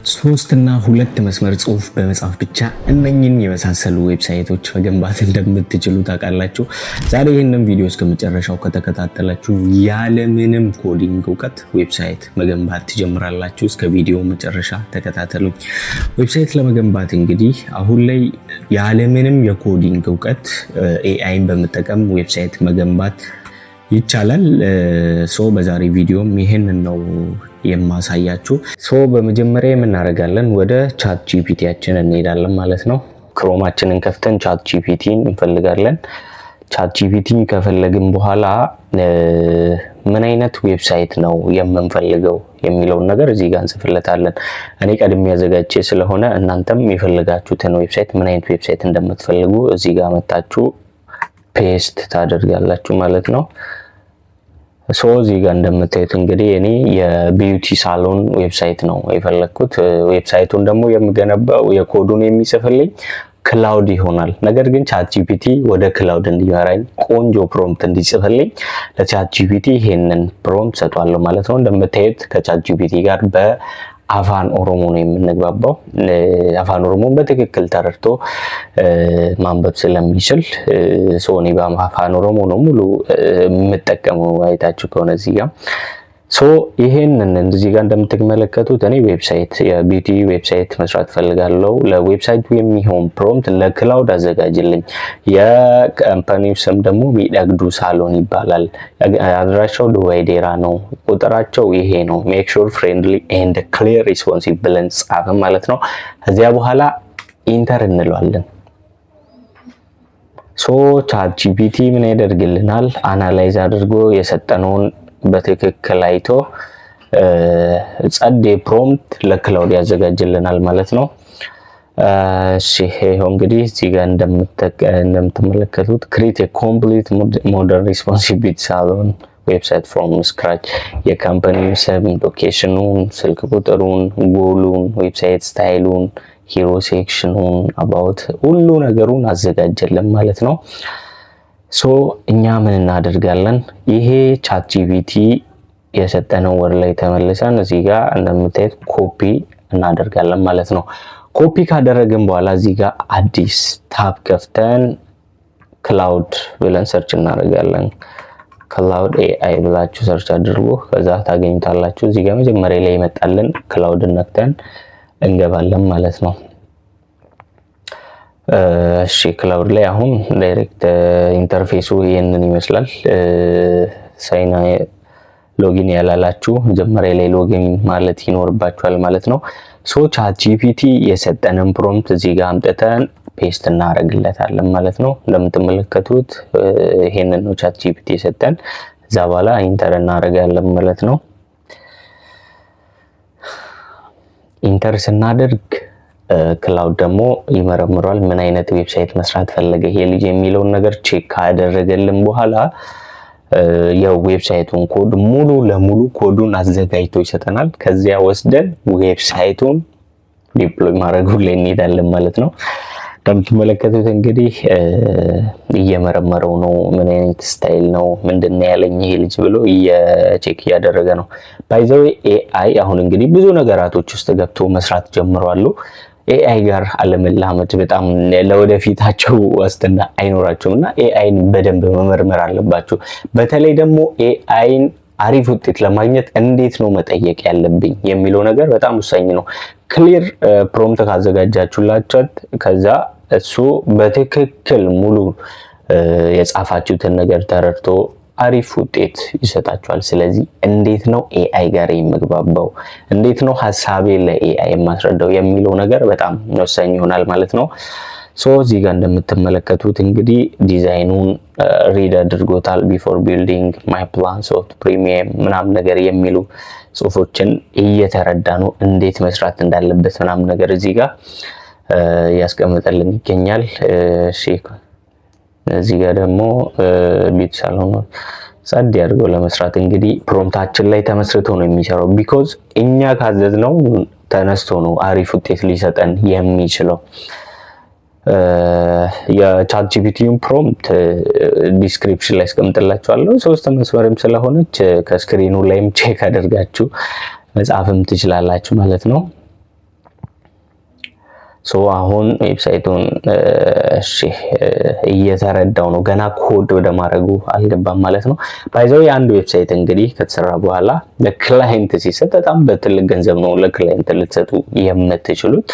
ሶስት እና ሁለት መስመር ጽሁፍ በመጻፍ ብቻ እነኝን የመሳሰሉ ዌብሳይቶች መገንባት እንደምትችሉ ታውቃላችሁ። ዛሬ ይህንን ቪዲዮ እስከመጨረሻው ከተከታተላችሁ ያለምንም ኮዲንግ እውቀት ዌብሳይት መገንባት ትጀምራላችሁ። እስከ ቪዲዮ መጨረሻ ተከታተሉ። ዌብሳይት ለመገንባት እንግዲህ አሁን ላይ ያለምንም የኮዲንግ እውቀት ኤአይን በመጠቀም ዌብሳይት መገንባት ይቻላል። በዛሬ ቪዲዮም ይሄንን ነው የማሳያችሁ። በመጀመሪያ የምናደርጋለን ወደ ቻት ጂፒቲያችን እንሄዳለን ማለት ነው። ክሮማችንን ከፍተን ቻት ጂፒቲን እንፈልጋለን። ቻት ጂፒቲን ከፈለግን በኋላ ምን አይነት ዌብሳይት ነው የምንፈልገው የሚለውን ነገር እዚህ ጋር እንጽፍለታለን። እኔ ቀድሜ ያዘጋጀ ስለሆነ እናንተም የፈለጋችሁትን ዌብሳይት ምን አይነት ዌብሳይት እንደምትፈልጉ እዚህ ጋር መጣችሁ ፔስት ታደርጋላችሁ ማለት ነው። እዚህ ጋር እንደምታዩት እንግዲህ እኔ የቢዩቲ ሳሎን ዌብሳይት ነው የፈለኩት። ዌብሳይቱን ደግሞ የምገነባው የኮዱን የሚጽፍልኝ ክላውድ ይሆናል። ነገር ግን ቻት ጂፒቲ ወደ ክላውድ እንዲመራኝ ቆንጆ ፕሮምፕት እንዲጽፍልኝ ለቻት ጂፒቲ ይሄንን ፕሮምፕት ሰጧለሁ ማለት ነው። እንደምታዩት ከቻት ጂፒቲ ጋር አፋን ኦሮሞ ነው የምንግባባው። አፋን ኦሮሞን በትክክል ተረድቶ ማንበብ ስለሚችል እኔ በአፋን ኦሮሞ ነው ሙሉ የምጠቀመው። አይታችሁ ከሆነ እዚህ ጋር ይሄንን እዚህ ጋር እንደምትመለከቱት እኔ ዌብሳይት የቢዩቲ ዌብሳይት መስራት ፈልጋለሁ። ለዌብሳይቱ የሚሆን ፕሮምፕት ለክላውድ አዘጋጅልኝ። የካምፓኒው ስም ደግሞ ሚደግዱ ሳሎን ይባላል። አድራሻው ዱባይ ዴራ ነው። ቁጥራቸው ይሄ ነው። ሜክ ሹር ፍሬንድሊ ኤንድ ክሊር ሪስፖንሲቭ ብለን ጻፈን ማለት ነው። ከዚያ በኋላ ኢንተር እንለዋለን። ቻት ጂፒቲ ምን ያደርግልናል? አናላይዝ አድርጎ የሰጠነውን በትክክል አይቶ ጸዴ ፕሮምፕት ለክላውድ ያዘጋጅልናል ማለት ነው። ይሄው እንግዲህ እዚህ ጋር እንደምትመለከቱት ክሬት ኮምፕሊት ሞደርን ሪስፖንሲቭ ቢዩቲ ሳሎን ዌብሳይት ፍሮም ስክራች፣ የካምፓኒው ስም፣ ሎኬሽኑን፣ ስልክ ቁጥሩን፣ ጎሉን፣ ዌብሳይት ስታይሉን፣ ሂሮ ሴክሽኑን፣ አባውት ሁሉ ነገሩን አዘጋጀልን ማለት ነው። እኛ ምን እናደርጋለን? ይሄ ቻት ጂፒቲ የሰጠነው ወር ላይ ተመልሰን እዚህ ጋር እንደምታዩት ኮፒ እናደርጋለን ማለት ነው። ኮፒ ካደረግን በኋላ እዚህ ጋር አዲስ ታብ ከፍተን ክላውድ ብለን ሰርች እናደርጋለን። ክላውድ ኤአይ ብላችሁ ሰርች አድርጉ፣ ከዛ ታገኙታላችሁ። እዚህ ጋር መጀመሪያ ላይ ይመጣልን ክላውድ ነክተን እንገባለን ማለት ነው። ክላውድ ላይ አሁን ዳይሬክት ኢንተርፌሱ ይሄንን ይመስላል። ሳይና ሎጊን ያላላችሁ መጀመሪያ ላይ ሎጊን ማለት ይኖርባችኋል ማለት ነው። ቻት ጂፒቲ የሰጠንን ፕሮምፕት እዚህ ጋር አምጥተን ፔስት እናደርግለታለን ማለት ነው። እንደምትመለከቱት ይሄንን ነው ቻት ጂፒቲ የሰጠን። እዛ በኋላ ኢንተር እናደርጋለን ማለት ነው። ኢንተር ስናደርግ ክላውድ ደግሞ ይመረምራል። ምን አይነት ዌብሳይት መስራት ፈለገ ይሄ ልጅ የሚለውን ነገር ቼክ ካደረገልን በኋላ የዌብሳይቱን ኮድ ሙሉ ለሙሉ ኮዱን አዘጋጅቶ ይሰጠናል። ከዚያ ወስደን ዌብሳይቱን ዲፕሎይ ማድረጉ ላይ እንሄዳለን ማለት ነው። እንደምትመለከቱት እንግዲህ እየመረመረው ነው። ምን አይነት ስታይል ነው ምንድነው ያለኝ ይሄ ልጅ ብሎ ቼክ እያደረገ ነው። ባይ ዘ ዌይ ኤአይ አሁን እንግዲህ ብዙ ነገራቶች ውስጥ ገብቶ መስራት ጀምረዋል። ኤአይ ጋር አለመላመድ በጣም ለወደፊታቸው ዋስትና አይኖራቸውም እና ኤአይን በደንብ መመርመር አለባቸው። በተለይ ደግሞ ኤአይን አሪፍ ውጤት ለማግኘት እንዴት ነው መጠየቅ ያለብኝ የሚለው ነገር በጣም ወሳኝ ነው። ክሊር ፕሮምፕት ካዘጋጃችሁላችሁ ከዛ እሱ በትክክል ሙሉ የጻፋችሁትን ነገር ተረድቶ አሪፍ ውጤት ይሰጣችኋል። ስለዚህ እንዴት ነው ኤአይ ጋር የምግባባው፣ እንዴት ነው ሐሳቤ ለኤአይ የማስረዳው የሚለው ነገር በጣም ወሳኝ ይሆናል ማለት ነው። እዚህ ጋር እንደምትመለከቱት እንግዲህ ዲዛይኑን ሪድ አድርጎታል። ቢፎር ቢልዲንግ ማይ ፕላንስ ኦፍ ፕሪሚየም ምናምን ነገር የሚሉ ጽሁፎችን እየተረዳ ነው እንዴት መስራት እንዳለበት ምናምን ነገር እዚህ ጋር ያስቀምጠልን ይገኛል። እዚህ ጋር ደግሞ ቢዩቲ ሳሎን ጸድ ያድርገው ለመስራት እንግዲህ ፕሮምፕታችን ላይ ተመስርቶ ነው የሚሰራው። ቢኮዝ እኛ ካዘዝነው ተነስቶ ነው አሪፍ ውጤት ሊሰጠን የሚችለው። የቻት ጂፒቲውን ፕሮምፕት ዲስክሪፕሽን ላይ አስቀምጥላችኋለሁ። 3 መስመርም ስለሆነች ከስክሪኑ ላይም ቼክ አድርጋችሁ መጻፍም ትችላላችሁ ማለት ነው። አሁን ዌብሳይቱን እሺ እየተረዳው ነው። ገና ኮድ ወደ ማድረጉ አልገባም ማለት ነው። ባይዘው የአንድ ዌብሳይት እንግዲህ ከተሰራ በኋላ ለክላይንት ሲሰጥ በጣም በትልቅ ገንዘብ ነው ለክላይንት ልትሰጡ የምትችሉት።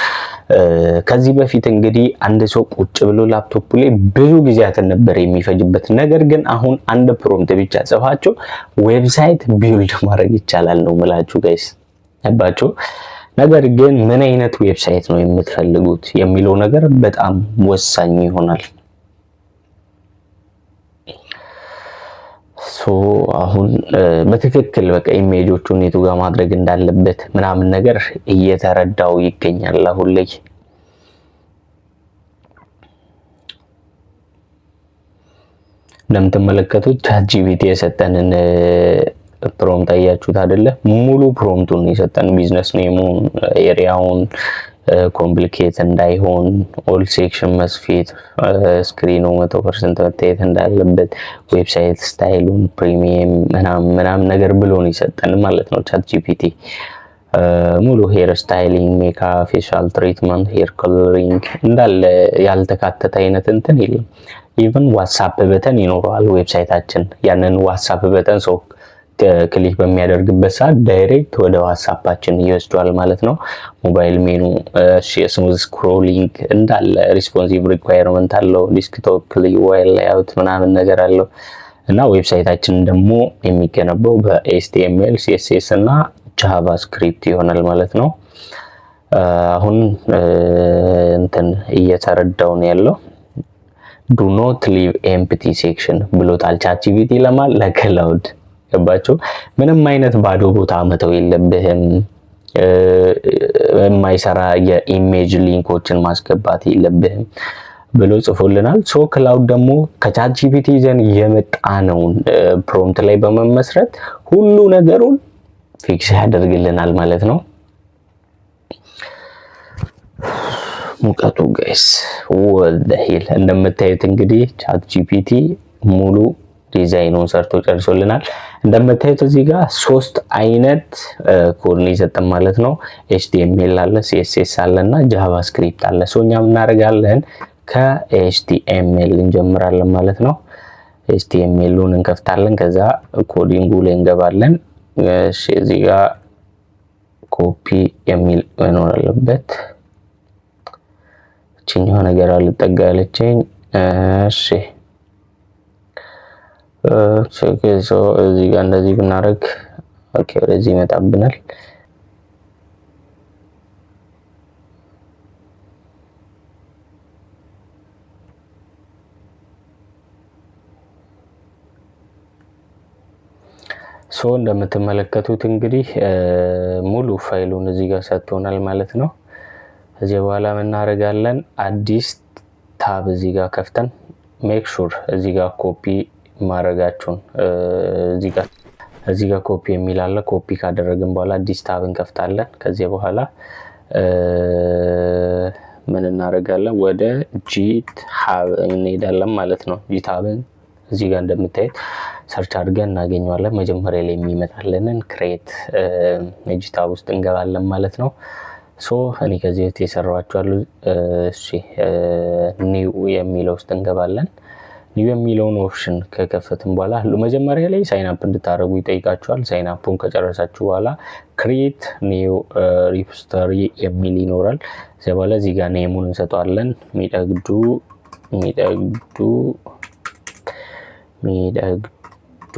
ከዚህ በፊት እንግዲህ አንድ ሰው ቁጭ ብሎ ላፕቶፕ ላይ ብዙ ጊዜያትን ነበር የሚፈጅበት። ነገር ግን አሁን አንድ ፕሮምፕት ብቻ ጽፋችሁ ዌብሳይት ቢልድ ማድረግ ይቻላል ነው ምላችሁ ጋይስ ያባችሁ። ነገር ግን ምን አይነት ዌብሳይት ነው የምትፈልጉት የሚለው ነገር በጣም ወሳኝ ይሆናል። አሁን በትክክል በቃ ኢሜጆቹን የቱ ጋር ማድረግ እንዳለበት ምናምን ነገር እየተረዳው ይገኛል አሁን ላይ። እንደምትመለከቱት ቻትጂፒቲ የሰጠንን ፕሮምፕት አያችሁት አይደለ? ሙሉ ፕሮምፕቱን የሰጠን ቢዝነስ ኔሙን፣ ኤሪያውን፣ ኮምፕሊኬት እንዳይሆን፣ ኦል ሴክሽን መስፌት፣ ስክሪኑ 100% መታየት እንዳለበት፣ ዌብሳይት ስታይሉን፣ ፕሪሚየም ምናምን ነገር ብሎን የሰጠን ማለት ነው ቻትጂፒቲ። ሙሉ ሄር ስታይሊንግ፣ ሜካፕ፣ ፌሻል ትሪትመንት፣ ሄር ኮለሪንግ እንዳለ ያልተካተተ አይነት እንትን የለም። ኢቭን ዋትስአፕ በተን ይኖረዋል ዌብሳይታችን። ያንን ዋትስአፕ በተን ሰው ክሊክ በሚያደርግበት ሰዓት ዳይሬክት ወደ ዋትስአፓችን ይወስዷል ማለት ነው። ሞባይል ሜኑ፣ ስሙዝ ስክሮሊንግ እንዳለ ሪስፖንሲቭ ሪኳየርመንት አለው። ዲስክቶፕ ዩአይ ሌአውት ምናምን ነገር አለው እና ዌብሳይታችን ደግሞ የሚገነባው በኤችቲኤምኤል፣ ሲኤስኤስ እና ጃቫስክሪፕት ይሆናል ማለት ነው። አሁን እንትን እየተረዳው ነው ያለው። ዱ ኖት ሊቭ ኤምፕቲ ሴክሽን ብሎታል ቻትጂፒቲ ለክላውድ ገባችሁ? ምንም አይነት ባዶ ቦታ መተው የለብህም። የማይሰራ የኢሜጅ ሊንኮችን ማስገባት የለብህም ብሎ ጽፎልናል። ክላውድ ደግሞ ከቻትጂፒቲ ይዘን የመጣነውን ፕሮምፕት ላይ በመመስረት ሁሉ ነገሩን ፊክስ ያደርግልናል ማለት ነው። ሙቀቱ ጋይስ ወደሂል እንደምታዩት እንግዲህ ቻትጂፒቲ ሙሉ ዲዛይኑን ሰርቶ ጨርሶልናል። እንደምታዩት እዚህ ጋር 3 አይነት ኮድ ነው የሰጠን ማለት ነው። ኤችቲኤምኤል አለ፣ ሲኤስኤስ አለ እና ጃቫስክሪፕት አለ። እኛ እናደርጋለን ከኤችቲኤምኤል እንጀምራለን ማለት ነው። ኤችቲኤምኤሉን እንከፍታለን። ከዛ ኮዲንጉ ላይ እንገባለን። እሺ እዚህ ጋር ኮፒ የሚል መኖር አለበት። እቺኛው ነገር አልጠጋ ያለችኝ። እሺ እዚህ ጋር እንደዚህ ብናደርግ ኦኬ ወደዚህ ይመጣብናል። እንደምትመለከቱት እንግዲህ ሙሉ ፋይሉን እዚህ ጋር ሰጥቶናል ማለት ነው። ከዚህ በኋላ ምን እናደርጋለን? አዲስ ታብ እዚህ ጋር ከፍተን ሜክ ሹር እዚህ ጋር ኮፒ ማድረጋችሁን እዚህ ጋር ኮፒ የሚል አለ። ኮፒ ካደረግን በኋላ አዲስ ታብ እንከፍታለን። ከዚህ በኋላ ምን እናደርጋለን? ወደ ጂትሃብ እንሄዳለን ማለት ነው። ጂትሃብን እዚህ ጋር እንደምታዩት ሰርች አድርገን እናገኘዋለን። መጀመሪያ ላይ የሚመጣልንን ክሬት ጂትሃብ ውስጥ እንገባለን ማለት ነው። እኔ ከዚህ በፊት የሰራኋቸው አሉ። እሺ ኒው የሚለው ውስጥ እንገባለን። ኒው የሚለውን ኦፕሽን ከከፈትን በኋላ መጀመሪያ ላይ ሳይን አፕ እንድታደርጉ ይጠይቃችኋል። ሳይን አፑን ከጨረሳችሁ በኋላ ክሬት ኒው ሪፖዚቶሪ የሚል ይኖራል። ከዚያ በኋላ እዚህ ጋር ኔሙን እንሰጠዋለን። ሚደግዱ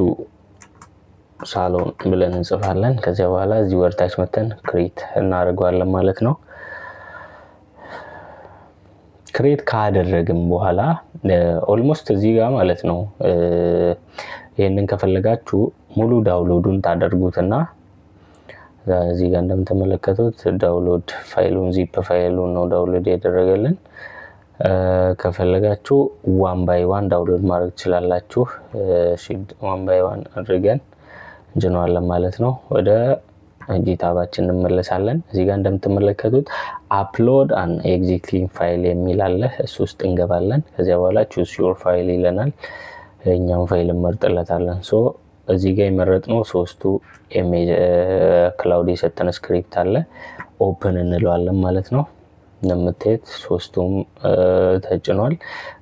ሳሎን ብለን እንጽፋለን። ከዚያ በኋላ እዚህ ወርታች መተን ክሬት እናደርገዋለን ማለት ነው። ክሬት ካደረግን በኋላ ኦልሞስት እዚህ ጋር ማለት ነው ይሄንን ከፈለጋችሁ ሙሉ ዳውንሎዱን ታደርጉትና እዚህ ጋር እንደምትመለከቱት ዳውንሎድ ፋይሉን ዚፕ ፋይሉን ነው ዳውንሎድ ያደረገልን። ከፈለጋችሁ ዋን ባይ ዋን ዳውንሎድ ማድረግ ትችላላችሁ። ዋን ባይ ዋን አድርገን እንጭነዋለን ማለት ነው። ወደ ጂትሃባችን እንመለሳለን። እዚህ ጋር እንደምትመለከቱት አፕሎድ አን ኤግዚስቲንግ ፋይል የሚል አለ። እሱ ውስጥ እንገባለን። ከዚያ በኋላ ቹዝ ዮር ፋይል ይለናል። እኛውን ፋይል እንመርጥለታለን። እዚህ ጋር የመረጥነው 3ቱ ኢሜጅ ክላውድ የሰጠን ስክሪፕት አለ። ኦፕን እንለዋለን ማለት ነው። እንደምታዩት ሶስቱም ተጭኗል።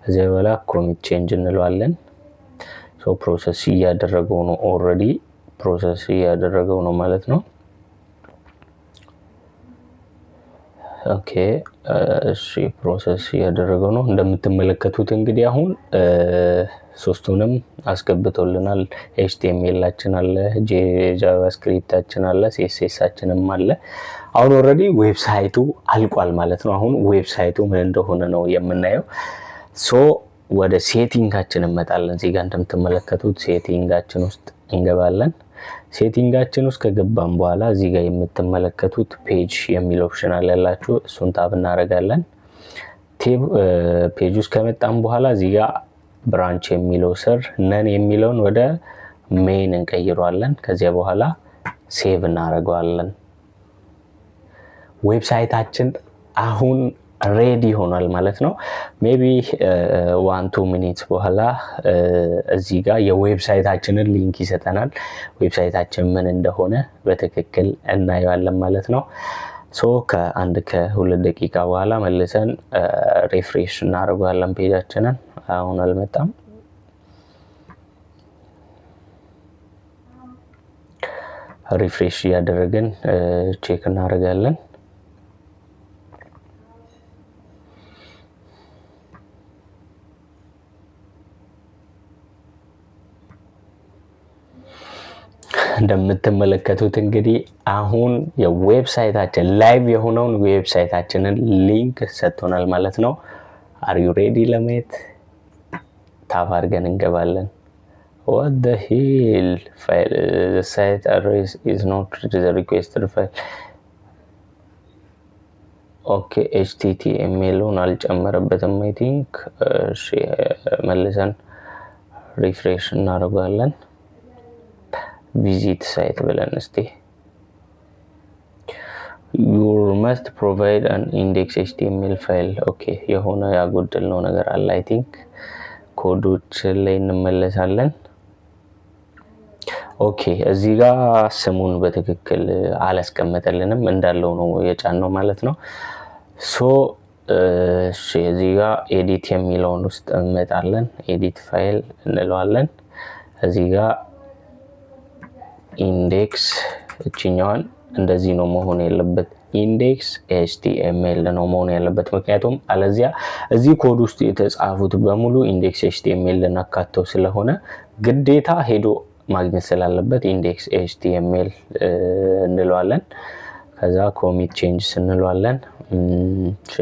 እዚህ በኋላ ኮሚት ቼንጅ እንለዋለን። ሶ ፕሮሰስ እያደረገው ነው። ኦልሬዲ ፕሮሰስ እያደረገው ነው ማለት ነው። ኦኬ እሺ ፕሮሰስ እያደረገው ነው። እንደምትመለከቱት እንግዲህ አሁን ሶስቱንም አስገብቶልናል። ኤችቲኤምኤላችን አለ፣ ጃቫስክሪፕታችን አለ፣ ሲኤስኤሳችንም አለ። አሁን ኦልሬዲ ዌብሳይቱ አልቋል ማለት ነው። አሁን ዌብሳይቱ ምን እንደሆነ ነው የምናየው። ሶ ወደ ሴቲንጋችን እንመጣለን። እዚህ ጋር እንደምትመለከቱት ሴቲንጋችን ውስጥ እንገባለን። ሴቲንጋችን ውስጥ ከገባን በኋላ እዚህ ጋር የምትመለከቱት ፔጅ የሚል ኦፕሽን አለላችሁ። እሱን ታብ እናደርጋለን። ፔጅ ውስጥ ከመጣን በኋላ እዚህ ጋር ብራንች የሚለው ስር ነን የሚለውን ወደ ሜን እንቀይረዋለን። ከዚያ በኋላ ሴቭ እናደርገዋለን። ዌብሳይታችን አሁን ሬዲ ሆኗል ማለት ነው። ሜቢ 1-2 ሚኒትስ በኋላ እዚህ ጋር የዌብሳይታችንን ሊንክ ይሰጠናል። ዌብሳይታችን ምን እንደሆነ በትክክል እናየዋለን ማለት ነው። ሶ ከ1-2 ደቂቃ በኋላ መልሰን ሪፍሬሽ እናደርገዋለን ፔጃችንን። አሁን አልመጣም። ሪፍሬሽ እያደረግን ቼክ እናደርጋለን። እንደምትመለከቱት እንግዲህ አሁን የዌብሳይታችን ላይቭ የሆነውን ዌብሳይታችንን ሊንክ ሰጥቶናል ማለት ነው። አር ዩ ሬዲ ለማየት ታፕ አድርገን እንገባለን። what the hell file the site address is not the requested file ኦኬ HTML-ን አልጨመረበትም አይ ቲንክ። እሺ መልሰን ሪፍሬሽ እናደርጋለን። ቪዚት ሳይት ብለን እስቲ you must provide an index HTML file ኦኬ የሆነ ያጎደልነው ነገር አለ አይ ቲንክ። ኮዶች ላይ እንመለሳለን። ኦኬ እዚህ ጋር ስሙን በትክክል አላስቀመጠልንም፣ እንዳለው ነው የጫነው ማለት ነው። ሶ እሺ እዚህ ጋር ኤዲት የሚለውን ውስጥ እንመጣለን። ኤዲት ፋይል እንለዋለን። እዚህ ጋር ኢንዴክስ እችኛዋን እንደዚህ ነው መሆን ያለበት። ኢንዴክስ ኤችቲኤምኤል ነው መሆን ያለበት፣ ምክንያቱም አለዚያ እዚህ ኮድ ውስጥ የተጻፉት በሙሉ ኢንዴክስ ኤችቲኤምኤል አካተው ስለሆነ ግዴታ ሄዶ ማግኘት ስላለበት ኢንዴክስ ኤችቲኤምኤል እንለዋለን። ከዛ ኮሚት ቼንጅ እንለዋለን። እሺ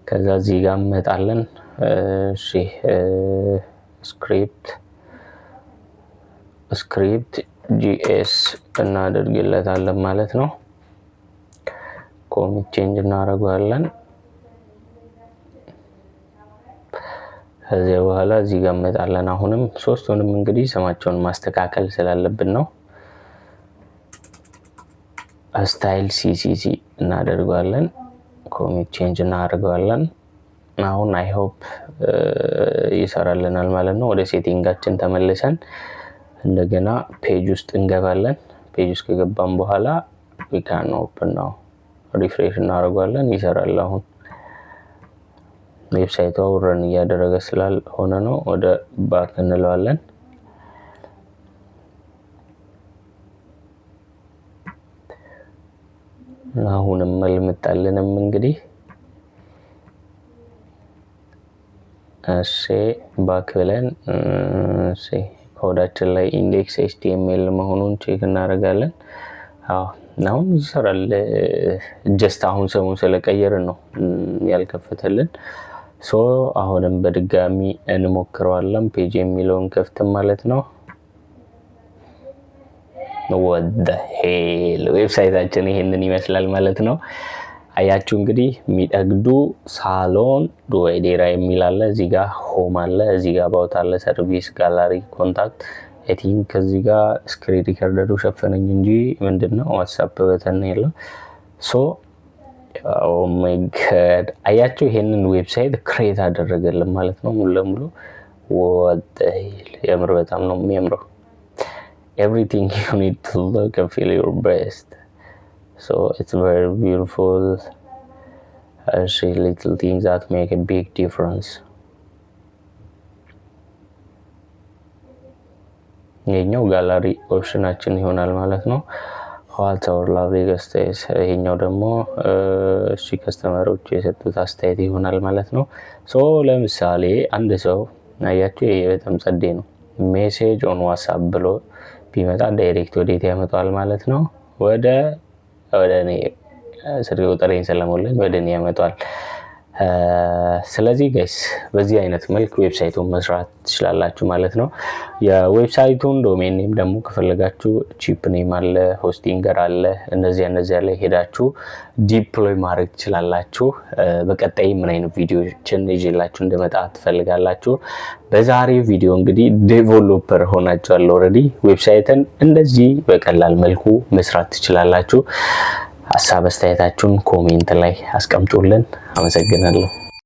ከዛ እዚህ ጋር እንመጣለን። እሺ ስክሪፕት ጂኤስ እናደርግለታለን ማለት ነው። ኮሚት ቼንጅ እናደርጋለን። ከዚያ በኋላ እዚህ ጋር እንመጣለን። አሁንም ሶስቱንም እንግዲህ ስማቸውን ማስተካከል ስላለብን ነው። ስታይል ሲሲሲ እናደርጋለን። ኮሚት ቼንጅ እናደርጋለን። አሁን አይ ሆፕ ይሰራልናል ማለት ነው። ወደ ሴቲንጋችን ተመልሰን እንደገና ፔጅ ውስጥ እንገባለን። ፔጅ ውስጥ ከገባን በኋላ we can open now ሪፍሬሽ እናደርጋለን። ይሰራል። አሁን ዌብሳይቱ አውረን እያደረገ ስላልሆነ ነው። ወደ ባክ እንለዋለን። አሁንም መልምጣልንም እንግዲህ እሺ ባክ ብለን እሺ ኮዳችን ላይ ኢንዴክስ ኤችቲኤምኤል መሆኑን ቼክ እናደርጋለን። አሁን ይሰራል። ጀስት አሁን ስሙን ስለቀየርን ነው ያልከፈተልን። ሶ አሁንም በድጋሚ እንሞክረዋለን። ፔጅ የሚለውን ከፍተን ማለት ነው። what the hell ዌብሳይታችን ይሄንን ይመስላል ማለት ነው። አያችሁ እንግዲህ ሚጠግዱ ሳሎን ዱዌዴራ የሚል አለ። እዚህ ጋር ሆም አለ፣ እዚህ ጋር ባውት አለ፣ ሰርቪስ፣ ጋላሪ፣ ኮንታክት አይ ቲንክ እዚህ ጋር ስክሪን ሪከርደሩ ሸፈነኝ እንጂ ምንድነው ዋትስአፕ በተን ያለው። ሶ ኦ ማይ ጋድ አያችሁ ይሄንን ዌብሳይት ክሬት አደረገልን ማለት ነው ሙሉ ለሙሉ። what the hell የምር በጣም ነው የሚያምረው። everything you need to look and feel your best. So it's very beautiful. little things that make a big difference. ይሄኛው ጋላሪ ኦፕሽናችን ይሆናል ማለት ነው። what our lovely guests ይሄኛው ደግሞ እሺ ከስተመሮች የሰጡት አስተያየት ይሆናል ማለት ነው። ሶ ለምሳሌ አንድ ሰው አያችሁ በጣም ጸዴ ነው። ሜሴጅ ኦን ዋትስአፕ ብሎ ቢመጣ ዳይሬክት ወዴት ያመጣዋል ማለት ነው? ወደ እኔ ስልክ ቁጥሬን ስለሞላኝ ወደ እኔ ያመጣዋል። ስለዚህ ጋይስ በዚህ አይነት መልኩ ዌብሳይቱን መስራት ትችላላችሁ ማለት ነው። የዌብሳይቱን ዶሜን ኔም ደግሞ ከፈለጋችሁ ቺፕ ኔም አለ፣ ሆስቲንገር አለ። እነዚህ ላይ ሄዳችሁ ዲፕሎይ ማድረግ ትችላላችሁ። በቀጣይ ምን አይነት ቪዲዮዎችን ይዤላችሁ እንደመጣ ትፈልጋላችሁ? በዛሬው ቪዲዮ እንግዲህ ዴቨሎፐር ሆናችኋል ኦሬዲ ዌብሳይትን እንደዚህ በቀላል መልኩ መስራት ትችላላችሁ። ሀሳብ አስተያየታችሁን ኮሜንት ላይ አስቀምጡልን። አመሰግናለሁ።